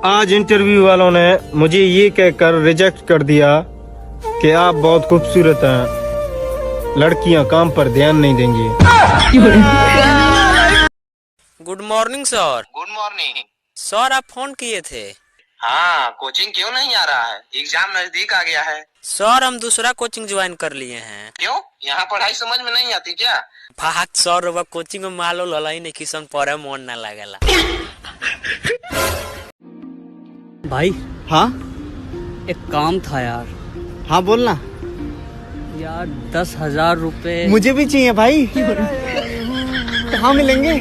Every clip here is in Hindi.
आज इंटरव्यू वालों ने मुझे ये कहकर रिजेक्ट कर दिया कि आप बहुत खूबसूरत हैं, लड़कियां काम पर ध्यान नहीं देंगी। Good morning sir. Good morning sir आप फोन किए थे? हाँ, कोचिंग क्यों नहीं आ रहा है? एग्जाम नजदीक आ गया है। सर हम दूसरा कोचिंग ज्वाइन कर लिए हैं। क्यों? यहाँ पढ़ाई समझ में नहीं आती क्या? भाग सर, वह कोचिंग में मालो ललाई नहीं किसन पढ़े मन ना लगेला। भाई हाँ एक काम था यार। हाँ बोलना। यार 10,000 रुपए मुझे भी चाहिए भाई। कहाँ मिलेंगे?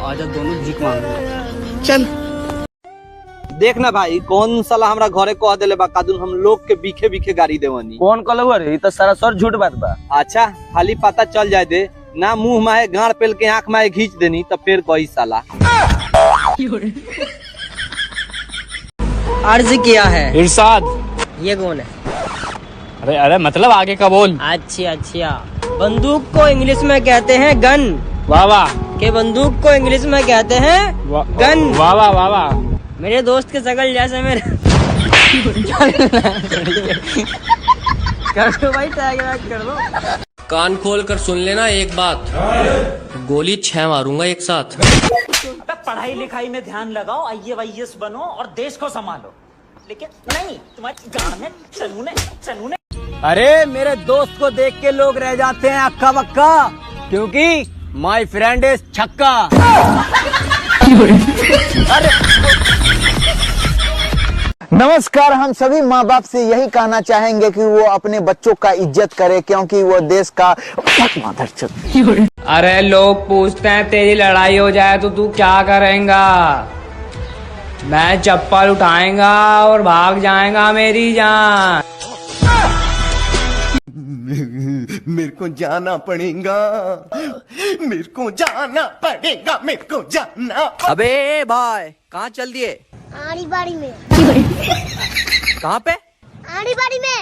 आजा दोनों भीख मांगो। चल। देखना भाई कौन साला हमरा घरे कह देले बा कादुन हम लोग के बीखे बीखे गाड़ी देवनी। कौन कहलुआ रे? ई तो सरासर झूठ बात बा। अच्छा खाली पता चल जाए दे ना, मुंह माहे गाड़ पेल के आंख माहे घींच देनी तब फिर कही साला। अर्ज किया है। इरशाद। ये कौन है? अरे अरे मतलब आगे का बोल। अच्छा बंदूक को इंग्लिश में कहते हैं गन। वाह वाह। के बंदूक को इंग्लिश में कहते हैं गन। वाह वाह वाह वाह। मेरे दोस्त के शकल जैसे मेरे कर दो भाई, कर दो। कान खोल कर सुन लेना एक बात, गोली 6 मारूंगा एक साथ। पढ़ाई लिखाई में ध्यान लगाओ, IAS बनो और देश को संभालो, लेकिन नहीं तुम्हारी गांड में चनूने। अरे मेरे दोस्त को देख के लोग रह जाते हैं अक्का बक्का, क्योंकि माय फ्रेंड इज छक्का। नमस्कार। हम सभी माँ बाप से यही कहना चाहेंगे कि वो अपने बच्चों का इज्जत करे, क्योंकि वो देश का अरे लोग पूछते हैं तेरी लड़ाई हो जाए तो तू क्या करेगा? मैं चप्पल उठाएगा और भाग जाएगा मेरी जान। मेरे को जाना पड़ेगा, मेरे को जाना पड़ेगा, मेरे को जाना। अबे भाई कहाँ चल दिए? आड़ी बाड़ी में। कहाँ पे? आड़ी बाड़ी में।